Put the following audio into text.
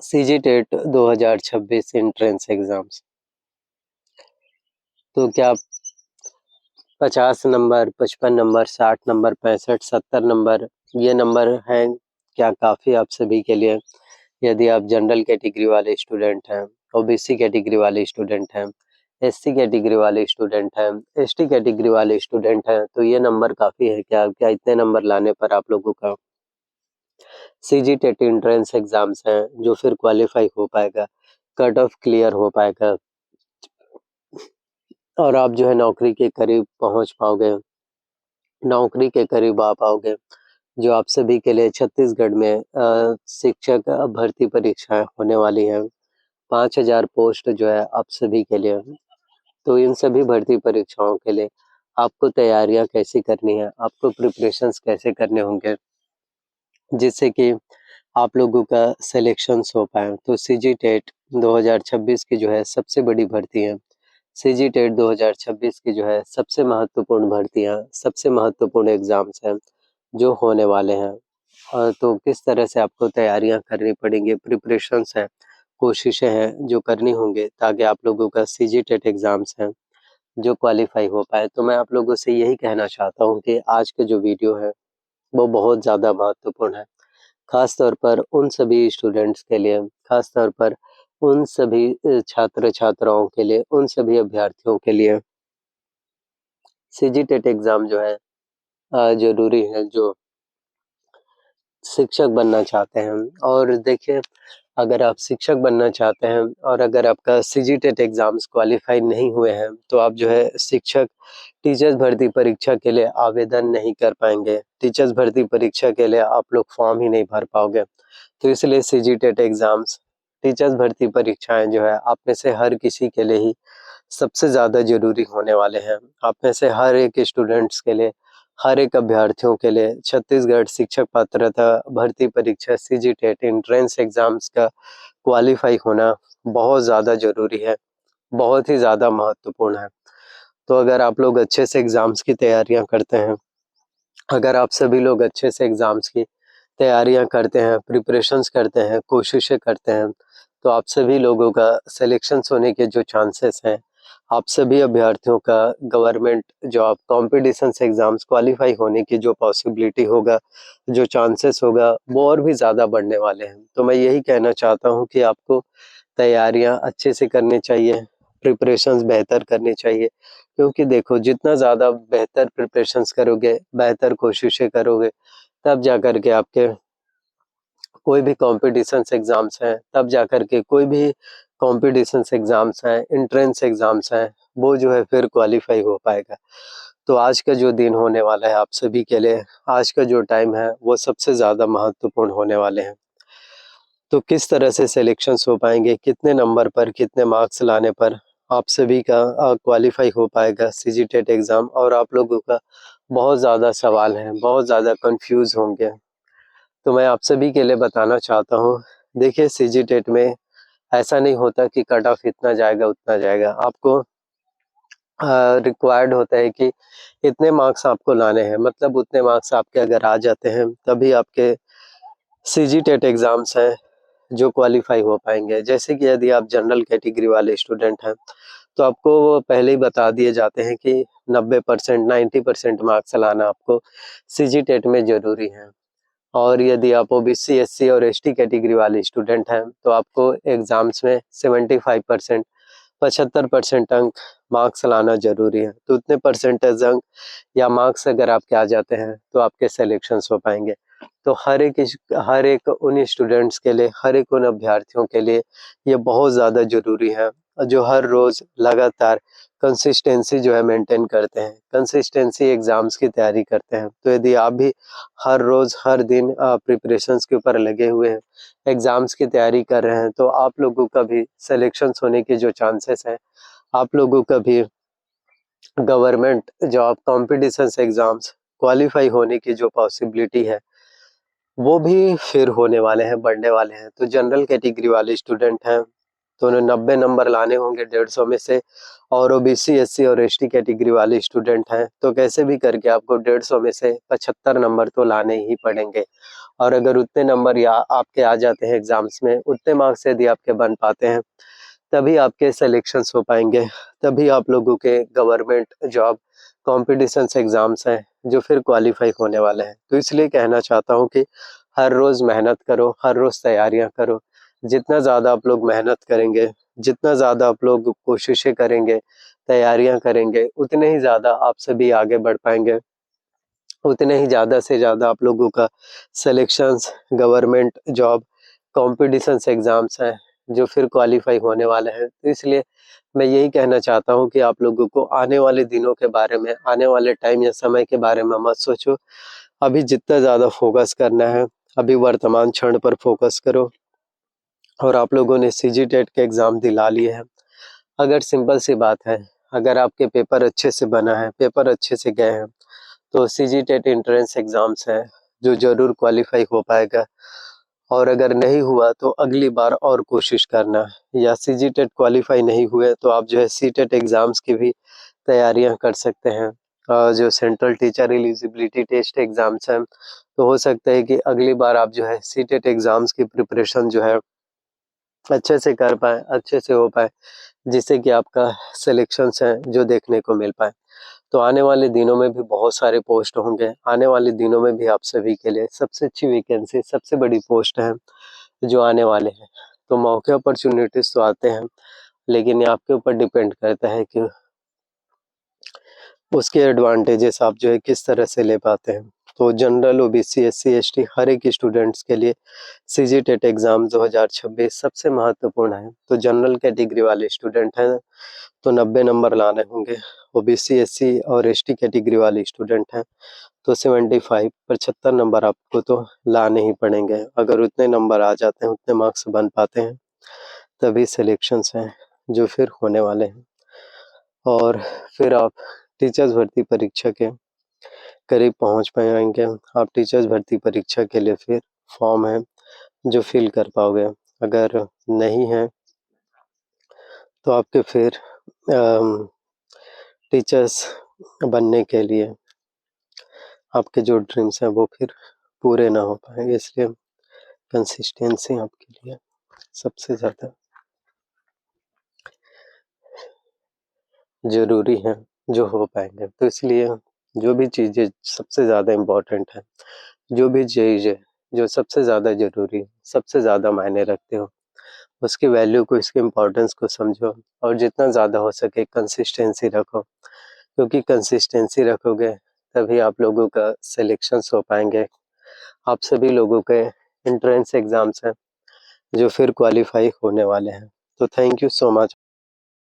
CG TET 2026 entrance exams. तो क्या 50 number, 55 number, 60 number, 65, 70 number ये नंबर हैं क्या काफ़ी आप सभी के लिए? यदि आप जनरल कैटेगरी वाले स्टूडेंट हैं, ओबीसी कैटेगरी वाले स्टूडेंट हैं, एससी कैटेगरी वाले स्टूडेंट हैं, एसटी कैटेगरी वाले स्टूडेंट हैं, तो ये नंबर काफ़ी है क्या? क्या इतने नंबर लाने पर आप लोगों का सीजी टेट एंट्रेंस एग्जाम्स हैं जो फिर क्वालिफाई हो पाएगा, कट ऑफ क्लियर हो पाएगा और आप जो है नौकरी के करीब पहुंच पाओगे, नौकरी के करीब आ पाओगे, जो आप सभी के लिए छत्तीसगढ़ में शिक्षक भर्ती परीक्षाएं होने वाली हैं। 5000 पोस्ट जो है आप सभी के लिए। तो इन सभी भर्ती परीक्षाओं के लिए आपको तैयारियां कैसी करनी है, आपको प्रिपरेशंस कैसे करने होंगे जिससे कि आप लोगों का सिलेक्शंस हो पाए। तो सीजी टेट 2026 की जो है सबसे बड़ी भर्ती है। सीजी टेट 2026 की जो है सबसे महत्वपूर्ण भर्तियां, सबसे महत्वपूर्ण एग्जाम्स हैं जो होने वाले हैं। तो किस तरह से आपको तैयारियां करनी पड़ेंगी, प्रिपरेशंस हैं, कोशिशें हैं जो करनी होंगे ताकि आप लोगों का सीजी टेट एग्जाम्स हैं जो क्वालिफाई हो पाए। तो मैं आप लोगों से यही कहना चाहता हूँ कि आज का जो वीडियो है वो बहुत ज़्यादा महत्वपूर्ण है, खास तौर पर उन सभी स्टूडेंट्स के लिए, खास तौर पर उन सभी छात्र छात्राओं के लिए, उन सभी अभ्यर्थियों के लिए सीजी टेट एग्ज़ाम जो है ज़रूरी है, जो शिक्षक बनना चाहते हैं। और देखिए, अगर आप शिक्षक बनना चाहते हैं और अगर आपका सीजी टेट एग्ज़ाम्स क्वालिफाई नहीं हुए हैं, तो आप जो है शिक्षक टीचर्स भर्ती परीक्षा के लिए आवेदन नहीं कर पाएँगे। टीचर्स भर्ती परीक्षा के लिए आप लोग फॉर्म ही नहीं भर पाओगे। तो इसलिए सीजी टेट एग्ज़ाम्स, टीचर्स भर्ती परीक्षाएँ जो है आप में से हर किसी के लिए ही सबसे ज़्यादा ज़रूरी होने वाले हैं। आप में से हर एक स्टूडेंट्स के लिए, हर एक अभ्यर्थियों के लिए छत्तीसगढ़ शिक्षक पात्रता भर्ती परीक्षा सीजी टेट एंट्रेंस एग्ज़ाम्स का क्वालिफाई होना बहुत ज़्यादा ज़रूरी है, बहुत ही ज़्यादा महत्वपूर्ण है। तो अगर आप लोग अच्छे से एग्ज़ाम्स की तैयारियाँ करते हैं, अगर आप सभी लोग अच्छे से एग्ज़ाम्स की तैयारियाँ करते हैं, प्रिपरेशंस करते हैं, कोशिशें करते हैं, तो आप सभी लोगों का सिलेक्शंस होने के जो चांसेस हैं, आप सभी अभ्यर्थियों का government job competitions exams qualify होने की जो पॉसिबिलिटी होगा, जो चांसेस होगा, वो और भी ज़्यादा बढ़ने वाले हैं। तो मैं यही कहना चाहता हूँ कि आपको तैयारियाँ अच्छे से करनी चाहिए, प्रिपरेशंस बेहतर करनी चाहिए, क्योंकि देखो जितना ज़्यादा बेहतर प्रिपरेशंस करोगे, बेहतर कोशिशें करोगे, तब जाकर के आपके कोई भी कॉम्पिटिशन्स एग्ज़ाम्स हैं, तब जाकर के कोई भी कॉम्पिटिशन्स एग्ज़ाम्स हैं, एंट्रेंस एग्ज़ाम्स हैं, वो जो है फिर क्वालिफ़ाई हो पाएगा। तो आज का जो दिन होने वाला है आप सभी के लिए, आज का जो टाइम है, वो सबसे ज़्यादा महत्वपूर्ण होने वाले हैं। तो किस तरह से सिलेक्शंस हो पाएँगे, कितने नंबर पर, कितने मार्क्स लाने पर आप सभी का क्वालिफ़ाई हो पाएगा सीजी टेट एग्ज़ाम, और आप लोगों का बहुत ज़्यादा सवाल हैं, बहुत ज़्यादा कन्फ्यूज़ होंगे। तो मैं आप सभी के लिए बताना चाहता हूँ, देखिए सीजी टेट में ऐसा नहीं होता कि कट ऑफ इतना जाएगा, उतना जाएगा। आपको रिक्वायर्ड होता है कि इतने मार्क्स आपको लाने हैं, मतलब उतने मार्क्स आपके अगर आ जाते हैं, तभी आपके सीजी टेट एग्ज़ाम्स हैं जो क्वालिफ़ाई हो पाएँगे। जैसे कि यदि आप जनरल कैटेगरी वाले स्टूडेंट हैं, तो आपको वो पहले ही बता दिए जाते हैं कि 90%, 90% मार्क्स लाना आपको सीजी टेट में ज़रूरी है। और यदि आप ओबीसी, एससी और एसटी कैटेगरी वाले स्टूडेंट हैं, तो आपको एग्ज़ाम्स में 75%, 75% अंक मार्क्स लाना ज़रूरी है। तो उतने परसेंटेज अंक या मार्क्स अगर आपके आ जाते हैं, तो आपके सिलेक्शंस हो पाएँगे। तो हर एक उन स्टूडेंट्स के लिए, हर एक उन अभ्यर्थियों के लिए ये बहुत ज़्यादा ज़रूरी है, जो हर रोज़ लगातार कंसिस्टेंसी जो है मेंटेन करते हैं, कंसिस्टेंसी एग्ज़ाम्स की तैयारी करते हैं। तो यदि आप भी हर रोज़, हर दिन प्रिपरेशंस के ऊपर लगे हुए हैं, एग्ज़ाम्स की तैयारी कर रहे हैं, तो आप लोगों का भी सिलेक्शंस होने के जो चांसेस हैं, आप लोगों का भी government job competitions exams qualify होने की जो पॉसिबिलिटी है, वो भी फिर होने वाले हैं, बढ़ने वाले हैं। तो जनरल कैटेगरी वाले स्टूडेंट हैं, तो उन्हें 90 नंबर लाने होंगे 150 में से, और ओबीसी, एससी और एसटी कैटेगरी वाले स्टूडेंट हैं, तो कैसे भी करके आपको 150 में से 75 नंबर तो लाने ही पड़ेंगे। और अगर उतने नंबर या आपके आ जाते हैं एग्ज़ाम्स में, उतने मार्क्स यदि आपके बन पाते हैं, तभी आपके सिलेक्शंस हो पाएँगे, तभी आप लोगों के गवर्नमेंट जॉब कॉम्पिटिशन्स एग्ज़ाम्स हैं, जो फिर क्वालीफाई होने वाले हैं। तो इसलिए कहना चाहता हूँ कि हर रोज़ मेहनत करो, हर रोज़ तैयारियाँ करो। जितना ज़्यादा आप लोग मेहनत करेंगे, जितना ज़्यादा आप लोग कोशिशें करेंगे, तैयारियाँ करेंगे, उतने ही ज़्यादा आप सभी आगे बढ़ पाएँगे। उतने ही ज़्यादा से ज़्यादा आप लोगों का selections, government job, competitions exams हैं, जो फिर क्वालीफाई होने वाले हैं। तो इसलिए मैं यही कहना चाहता हूँ कि आप लोगों को आने वाले दिनों के बारे में, आने वाले टाइम या समय के बारे में मत सोचो। अभी जितना ज़्यादा फ़ोकस करना है, अभी वर्तमान क्षण पर फ़ोकस करो। और आप लोगों ने सीजीटेट के एग्ज़ाम दिला लिए हैं। अगर सिंपल सी बात है, अगर आपके पेपर अच्छे से बना है, पेपर अच्छे से गए हैं, तो सीजीटेट एंट्रेंस एग्ज़ाम्स हैं, जो ज़रूर क्वालीफाई हो पाएगा। और अगर नहीं हुआ तो अगली बार और कोशिश करना, या सीजीटेट क्वालीफाई नहीं हुए तो आप जो है सीटेट एग्ज़ाम्स की भी तैयारियां कर सकते हैं। जो central teacher eligibility test exams हैं, तो हो सकता है कि अगली बार आप जो है सीटेट एग्ज़ाम्स की प्रिपरेशन जो है अच्छे से कर पाएँ, अच्छे से हो पाए, जिससे कि आपका सिलेक्शंस हैं जो देखने को मिल पाए। तो आने वाले दिनों में भी बहुत सारे पोस्ट होंगे, आने वाले दिनों में भी आप सभी के लिए सबसे अच्छी वैकेंसी, सबसे बड़ी पोस्ट हैं जो आने वाले हैं। तो मौके अपॉर्चुनिटीज़ तो आते हैं, लेकिन ये आपके ऊपर डिपेंड करता है कि उसके एडवांटेजेस आप जो है किस तरह से ले पाते हैं। तो जनरल, ओबीसी, एससी, एसटी हर एक स्टूडेंट्स के लिए सीजीटेट एग्ज़ाम 2026 सबसे महत्वपूर्ण है। तो जनरल कैटेगरी वाले स्टूडेंट हैं तो 90 नंबर लाने होंगे, ओबीसी, एससी और एसटी कैटेगरी वाले स्टूडेंट हैं तो 75 75 नंबर आपको तो लाने ही पड़ेंगे। अगर उतने नंबर आ जाते हैं, उतने मार्क्स बन पाते हैं, तभी सिलेक्शंस हैं जो फिर होने वाले हैं। और फिर आप टीचर्स भर्ती परीक्षा के करीब पहुंच पाएंगे। आप टीचर्स भर्ती परीक्षा के लिए फिर फॉर्म है जो फिल कर पाओगे। अगर नहीं है तो आपके फिर टीचर्स बनने के लिए आपके जो ड्रीम्स हैं वो फिर पूरे ना हो पाएंगे। इसलिए कंसिस्टेंसी आपके लिए सबसे ज़्यादा ज़रूरी है जो हो पाएंगे। तो इसलिए जो भी चीज़ें सबसे ज़्यादा इम्पोर्टेंट है, जो भी चीज़ है जो सबसे ज़्यादा ज़रूरी है, सबसे ज़्यादा मायने रखते हो, उसकी वैल्यू को, इसकी इम्पोर्टेंस को समझो और जितना ज़्यादा हो सके कंसिस्टेंसी रखो। क्योंकि कंसिस्टेंसी रखोगे तभी आप लोगों का सिलेक्शंस हो पाएंगे। आप सभी लोगों के एंट्रेंस एग्ज़ाम्स हैं जो फिर क्वालीफाई होने वाले हैं। तो थैंक यू सो मच।